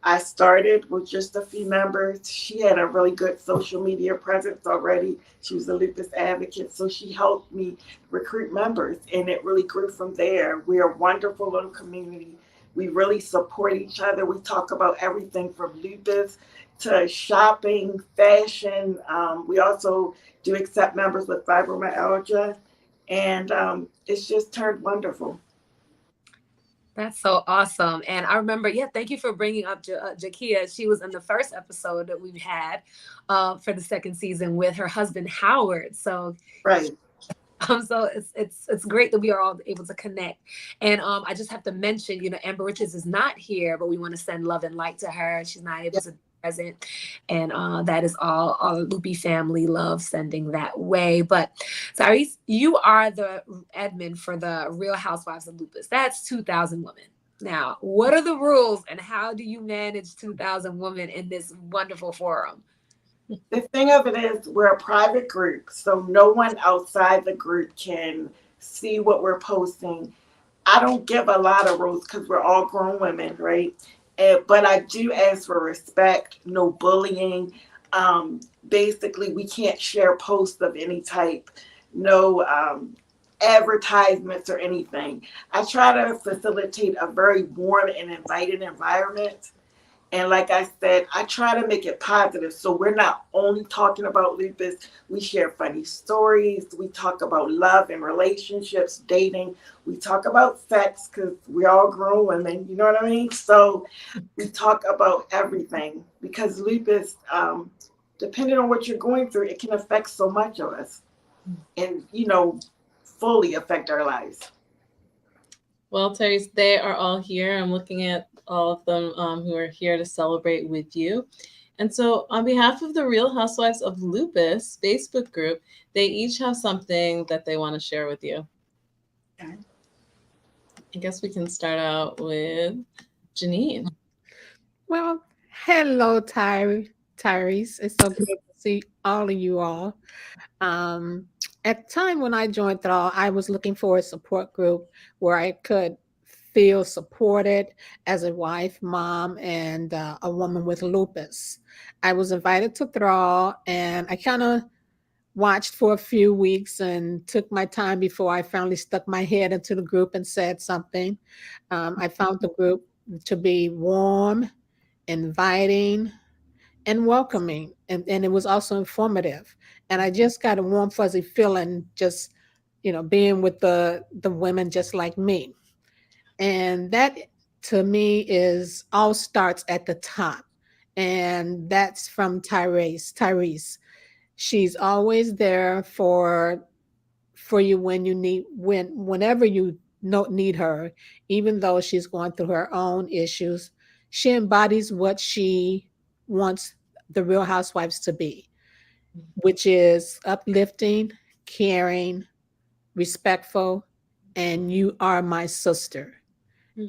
I started with just a few members. She had a really good social media presence already. She was a lupus advocate, so she helped me recruit members, and it really grew from there. We're a wonderful little community. We really support each other. We talk about everything from lupus to shopping, fashion. We also do accept members with fibromyalgia, and it's just turned wonderful. That's so awesome. And I remember, yeah, thank you for bringing up Jakia. She was in the first episode that we've had for the second season with her husband, Howard. So, Right. so it's great that we are all able to connect. And I just have to mention, Amber Richards is not here, but we want to send love and light to her. She's not able to be present, and that is all Loopy family love sending that way. But Tyrese, you are the admin for the Real Housewives of Lupus. That's 2,000 women. Now, what are the rules, and how do you manage 2,000 women in this wonderful forum? The thing of it is, we're a private group, so no one outside the group can see what we're posting. I don't give a lot of rules because we're all grown women, right? But I do ask for respect, no bullying. Basically, we can't share posts of any type, no advertisements or anything. I try to facilitate a very warm and inviting environment. And like I said, I try to make it positive. So we're not only talking about lupus, we share funny stories. We talk about love and relationships, dating. We talk about sex because we're all grown women, you know what I mean? So we talk about everything because lupus, depending on what you're going through, it can affect so much of us and, fully affect our lives. Well, Terry, they are all here. I'm looking at all of them who are here to celebrate with you. And so on behalf of the Real Housewives of Lupus Facebook group, they each have something that they want to share with you. Okay. I guess we can start out with Janine. Well, hello, Tyrese. It's so good to see all of you all. At the time when I joined Thrall, I was looking for a support group where I could feel supported as a wife, mom, and a woman with lupus. I was invited to Thrall, and I kind of watched for a few weeks and took my time before I finally stuck my head into the group and said something. I found the group to be warm, inviting, and welcoming, and it was also informative. And I just got a warm fuzzy feeling just being with the women just like me. And that to me is all starts at the top, and that's from Tyrese. She's always there for you when you whenever you need her, even though she's going through her own issues. She embodies what she wants the Real Housewives to be, which is uplifting, caring, respectful, and you are my sister.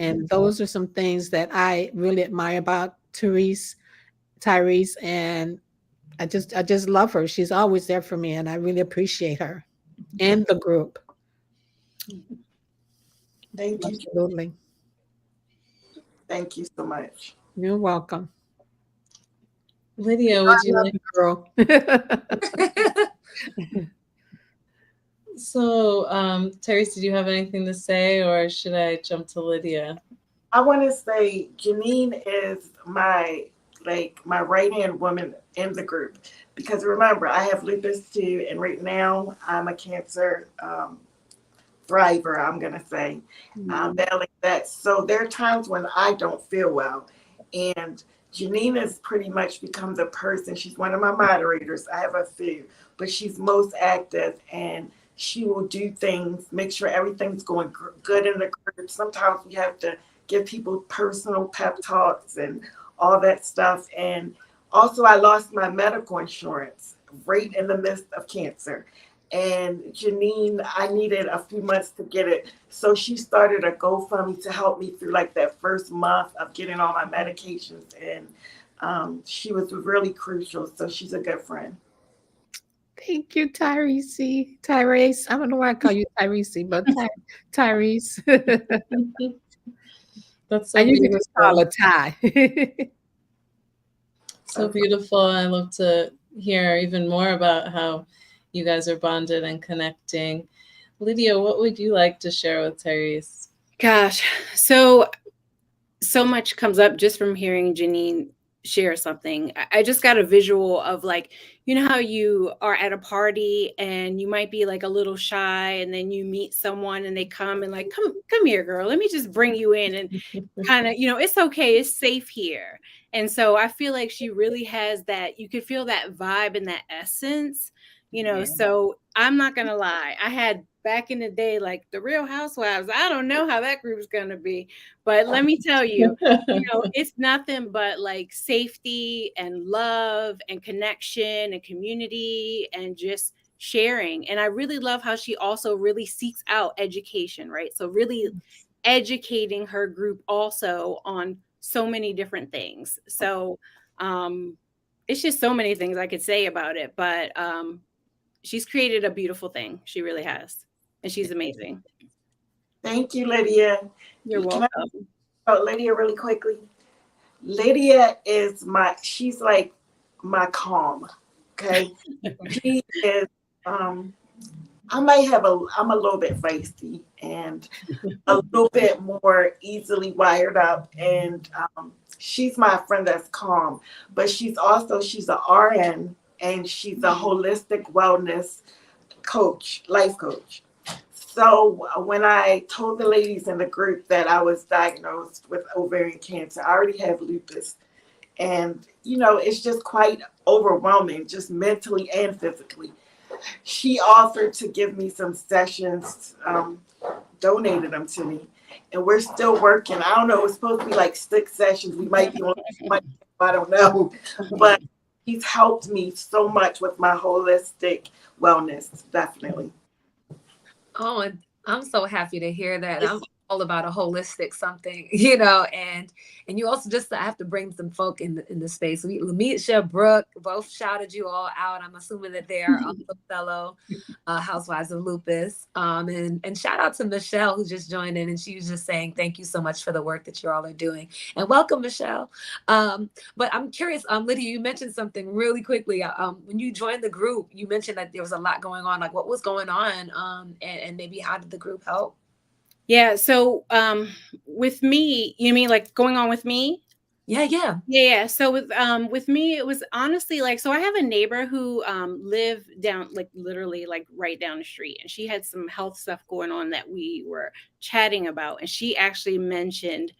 And those are some things that I really admire about Tyrese, and I just love her. She's always there for me, and I really appreciate her. and the group. Thank you. Absolutely. Thank you so much. You're welcome. Lydia, would I you love like? you, girl. So, Therese, did you have anything to say, or should I jump to Lydia? I want to say Janine is my right hand woman in the group, because remember I have lupus too, and right now I'm a cancer thriver. I'm gonna say battling that. So there are times when I don't feel well, and Janine has pretty much become the person. She's one of my moderators. I have a few, but she's most active, and she will do things, make sure everything's going good in the group. Sometimes we have to give people personal pep talks and all that stuff. And also, I lost my medical insurance right in the midst of cancer. And Janine, I needed a few months to get it. So she started a GoFundMe to help me through like that first month of getting all my medications. And she was really crucial. So she's a good friend. Thank you, Tyrese. Tyrese. I don't know why I call you Tyrese, but Tyrese. That's so I usually just call beautiful. her Ty. So beautiful. I love to hear even more about how you guys are bonded and connecting. Lydia, what would you like to share with Therese? Gosh, so much comes up just from hearing Janine share something. I just got a visual of like, you know how you are at a party and you might be like a little shy, and then you meet someone and they come and like, come here, girl, let me just bring you in, and kind of, it's okay, it's safe here. And so I feel like she really has that, you could feel that vibe and that essence, so I'm not gonna lie, I had back in the day, like the Real Housewives, I don't know how that group's gonna be, but let me tell you, it's nothing but like safety and love and connection and community and just sharing. And I really love how she also really seeks out education, right? So really educating her group also on so many different things. So it's just so many things I could say about it, but she's created a beautiful thing. She really has. And she's amazing. Thank you, Lydia. You're welcome. Can I talk about Lydia really quickly? Lydia is she's like my calm. Okay. She is I'm a little bit feisty and a little bit more easily wired up. And she's my friend that's calm, but she's an RN, and she's a holistic wellness coach, life coach. So when I told the ladies in the group that I was diagnosed with ovarian cancer, I already have lupus. And, it's just quite overwhelming, just mentally and physically. She offered to give me some sessions, donated them to me. And we're still working. I don't know, it's supposed to be like 6 sessions. We might be on, I don't know. But he's helped me so much with my holistic wellness, definitely. Oh, and I'm so happy to hear that. Yes. I'm all about a holistic something, and you also I have to bring some folk in the space. Lamisha, Brooke, both shouted you all out. I'm assuming that they are also fellow housewives of lupus. And shout out to Michelle, who just joined in, and she was just saying thank you so much for the work that you all are doing. And welcome, Michelle. But I'm curious, Lydia, you mentioned something really quickly. When you joined the group, you mentioned that there was a lot going on. Like, what was going on? And maybe how did the group help? Yeah. So with me, you mean like going on with me? Yeah. So with me, it was honestly like, so I have a neighbor who lived down, like literally like right down the street, and she had some health stuff going on that we were chatting about, and she actually mentioned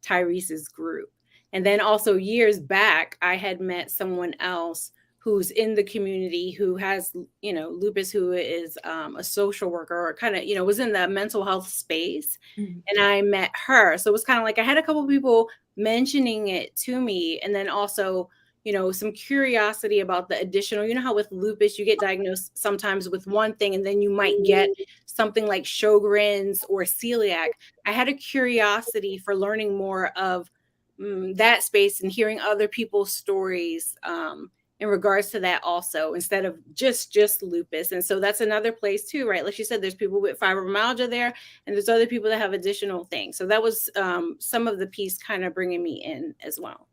Tyrese's group. And then also years back, I had met someone else who's in the community who has, lupus, who is a social worker, or kind of, was in the mental health space. Mm-hmm. And I met her. So it was kind of like I had a couple of people mentioning it to me. And then also, some curiosity about the additional, how with lupus, you get diagnosed sometimes with one thing, and then you might get something like Sjogren's or celiac. I had a curiosity for learning more of that space and hearing other people's stories in regards to that also, instead of just lupus. And so that's another place too, right? Like you said, there's people with fibromyalgia there, and there's other people that have additional things. So that was some of the piece kind of bringing me in as well.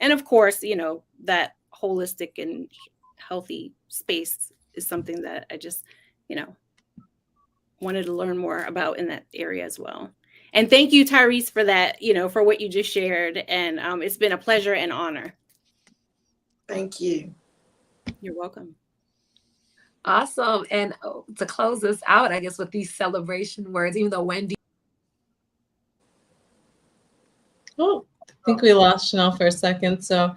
And of course, you know, that holistic and healthy space is something that I just, you know, wanted to learn more about in that area as well. And thank you, Tyrese, for that, you know, for what you just shared. And it's been a pleasure and honor. Thank you. You're welcome. Awesome. And to close this out, I guess, with these celebration words, even though Wendy. Oh, I think we lost Chanel for a second. So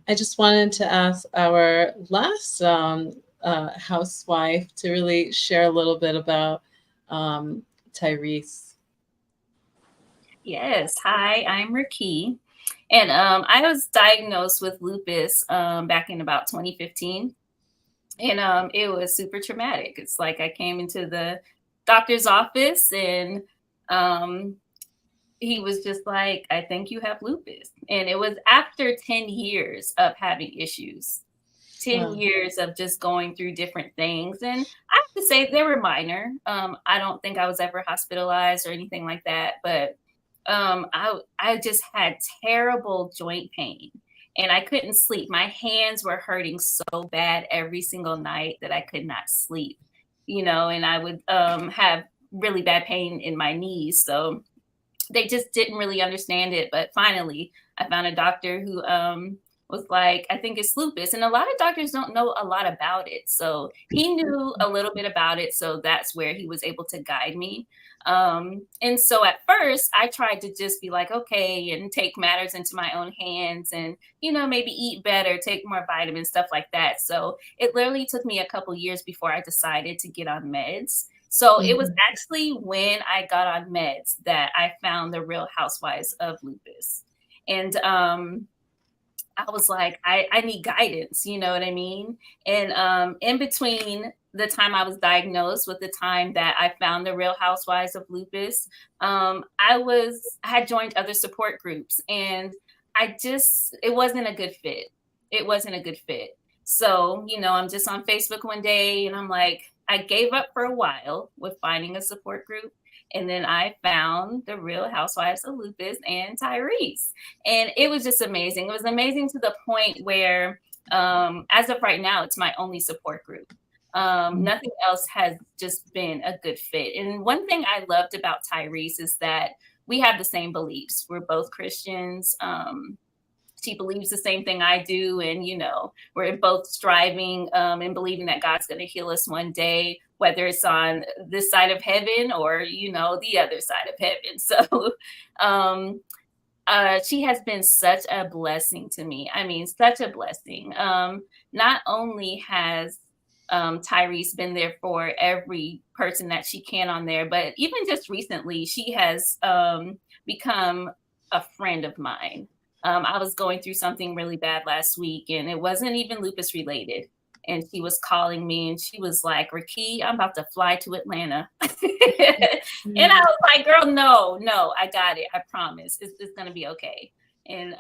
I just wanted to ask our last housewife to really share a little bit about Tyrese. Yes. Hi, I'm Raki. And I was diagnosed with lupus back in about 2015. And it was super traumatic. It's like I came into the doctor's office and he was just like, I think you have lupus. And it was after 10 years of having issues, 10 years of just going through different things. And I have to say they were minor. I don't think I was ever hospitalized or anything like that. But I just had terrible joint pain and I couldn't sleep. My hands were hurting so bad every single night that I could not sleep, you know, and I would have really bad pain in my knees. So they just didn't really understand it. But finally, I found a doctor who was like, I think it's lupus. And a lot of doctors don't know a lot about it. So he knew a little bit about it. So that's where he was able to guide me. And so at first I tried to just be like, okay, and take matters into my own hands and, you know, maybe eat better, take more vitamins, stuff like that. So it literally took me a couple years before I decided to get on meds. So it was actually when I got on meds that I found the Real Housewives of Lupus. And I was like, I need guidance, you know what I mean? And in between the time I was diagnosed with the time that I found the Real Housewives of Lupus, I had joined other support groups and it wasn't a good fit. It wasn't a good fit. So, you know, I'm just on Facebook one day and I'm like, I gave up for a while with finding a support group. And then I found the Real Housewives of Lupus and Tyrese. And it was just amazing. It was amazing to the point where, as of right now, it's my only support group. Nothing else has just been a good fit. And one thing I loved about Tyrese is that we have the same beliefs. We're both Christians. She believes the same thing I do. And, you know, we're both striving and believing that God's going to heal us one day, whether it's on this side of heaven or, you know, the other side of heaven. So she has been such a blessing to me. I mean, such a blessing. Not only has Tyrese been there for every person that she can on there, but even just recently, she has become a friend of mine. I was going through something really bad last week and it wasn't even lupus related. And she was calling me and she was like, Raki, I'm about to fly to Atlanta. And I was like, girl, no, I got it. I promise it's going to be okay. And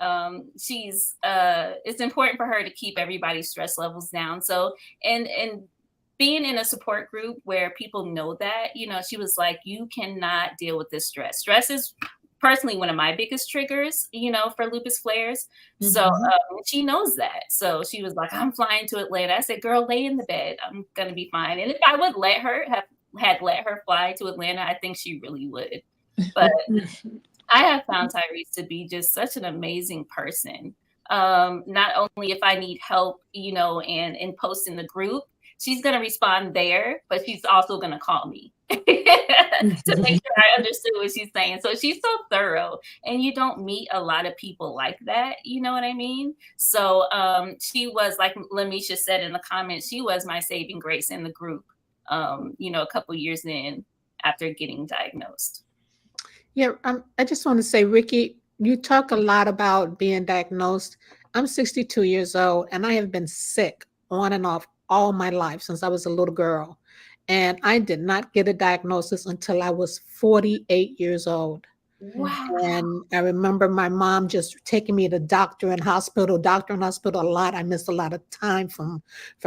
it's important for her to keep everybody's stress levels down. So, and being in a support group where people know that, you know, she was like, you cannot deal with this stress. Stress is personally one of my biggest triggers, you know, for lupus flares. So she knows that. So she was like, I'm flying to Atlanta. I said, girl, lay in the bed. I'm going to be fine. And if I would let her fly to Atlanta, I think she really would. But I have found Tyrese to be just such an amazing person. Not only if I need help, you know, and post in the group, she's going to respond there, but she's also going to call me to make sure I understood what she's saying. So she's so thorough and you don't meet a lot of people like that. You know what I mean? So she was, like Lamisha said in the comments, she was my saving grace in the group, you know, a couple years in after getting diagnosed. Yeah, I just want to say, Raki, you talk a lot about being diagnosed. I'm 62 years old and I have been sick on and off all my life since I was a little girl. And I did not get a diagnosis until I was 48 years old. Wow. And I remember my mom just taking me to doctor and hospital a lot. I missed a lot of time from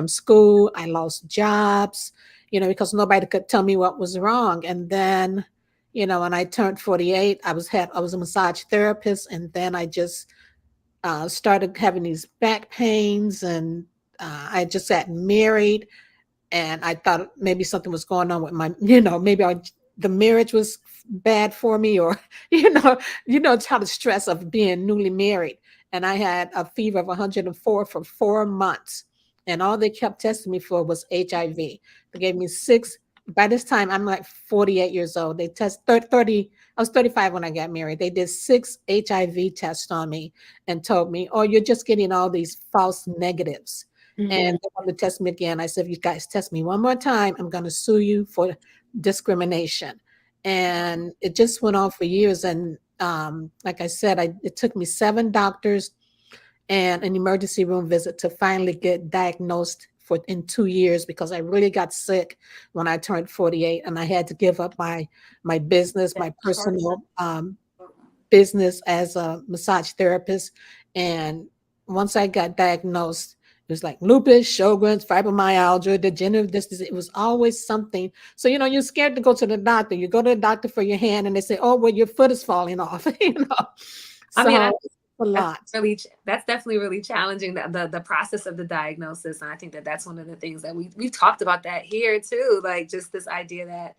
school. I lost jobs, because nobody could tell me what was wrong. And then, when I turned 48, I was a massage therapist, and then I just started having these back pains, and I just got married, and I thought maybe something was going on with my, maybe the marriage was bad for me, or how the stress of being newly married. And I had a fever of 104 for 4 months, and all they kept testing me for was HIV. They gave me 6. By this time, I'm like 48 years old. They test 30. I was 35 when I got married. They did 6 HIV tests on me and told me, "Oh, you're just getting all these false negatives." And they wanted to test me again. I said, "If you guys test me one more time, I'm going to sue you for discrimination." And it just went on for years. And like I said, it took me 7 doctors and an emergency room visit to finally get diagnosed in 2 years, because I really got sick when I turned 48, and I had to give up my business, my personal business as a massage therapist. And once I got diagnosed, it was like lupus, Sjogren's, fibromyalgia, degenerative disc disease. It was always something. So, you're scared to go to the doctor. You go to the doctor for your hand, and they say, "Oh, well, your foot is falling off." I mean, So a lot. That's definitely really challenging, the process of the diagnosis. And I think that's one of the things that we've talked about that here too, like just this idea that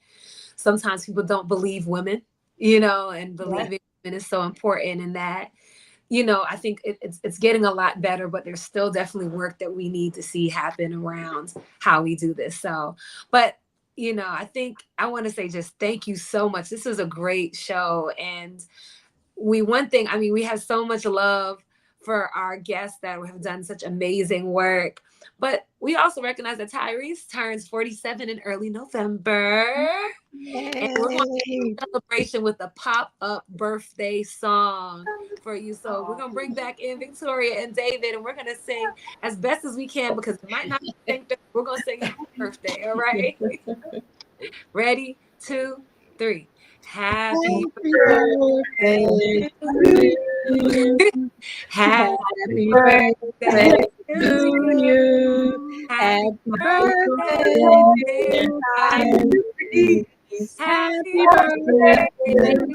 sometimes people don't believe women, and believing women is so important. And that, I think it's getting a lot better, but there's still definitely work that we need to see happen around how we do this. So, but I think I want to say just thank you so much. This is a great show. And we have so much love for our guests that have done such amazing work, but we also recognize that Tyrese turns 47 in early November. And we're going to do a celebration with a pop-up birthday song for you. So we're going to bring back in Victoria and David, and we're going to sing as best as we can, because it might not be synced up. We're going to sing happy birthday, all right? Ready? 2, 3. Happy birthday to you. Happy birthday to you. Happy birthday, dear Tyrese. Happy birthday to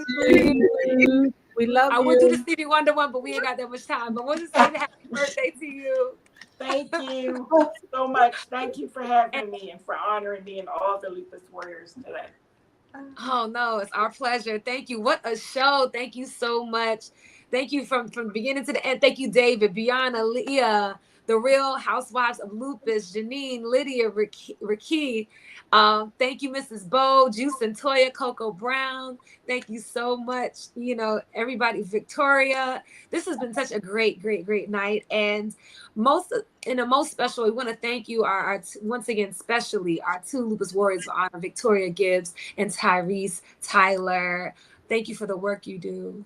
you. We love I you. would do the Stevie Wonder one, but we ain't got that much time. But we'll just say happy birthday to you. Thank you so much. Thank you for having me and for honoring me and all the Lupus Warriors today. Oh no, it's our pleasure. Thank you. What a show. Thank you so much. Thank you from the beginning to the end. Thank you, David, Bianna, Leah, the Real Housewives of Lupus, Janine, Lydia, Riki. Thank you, Mrs. Bo, Juice and Toya, Coco Brown. Thank you so much. Everybody, Victoria. This has been such a great, great, great night. And in a most special, we want to thank you, once again, especially our 2 Lupus Warriors of Honor, Victoria Gibbs and Tyrese Tyler. Thank you for the work you do.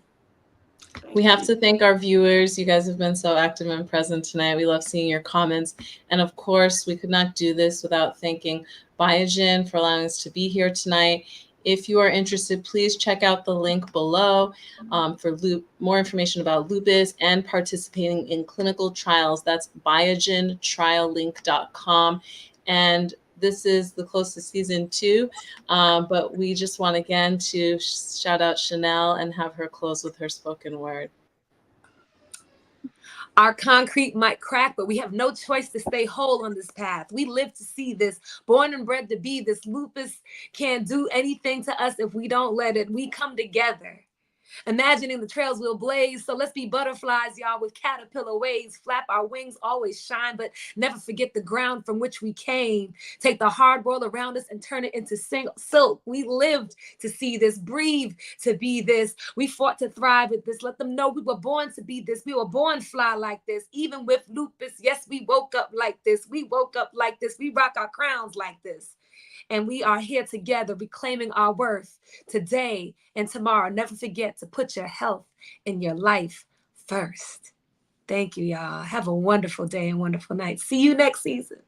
We have to thank our viewers. You guys have been so active and present tonight. We love seeing your comments. And of course, we could not do this without thanking Biogen for allowing us to be here tonight. If you are interested, please check out the link below for more information about lupus and participating in clinical trials. That's biogentriallink.com. And this is the close to season 2, but we just want again to shout out Chanel and have her close with her spoken word. Our concrete might crack, but we have no choice to stay whole on this path. We live to see this, born and bred to be this. Lupus can't do anything to us if we don't let it. We come together, imagining the trails will blaze. So let's be butterflies, y'all, with caterpillar waves. Flap our wings, always shine, but never forget the ground from which we came. Take the hard world around us and turn it into silk. We lived to see this, breathe to be this. We fought to thrive with this. Let them know we were born to be this. We were born fly like this. Even with lupus, yes, we woke up like this. We woke up like this. We rock our crowns like this. And we are here together, reclaiming our worth today and tomorrow. Never forget to put your health and your life first. Thank you, y'all. Have a wonderful day and wonderful night. See you next season.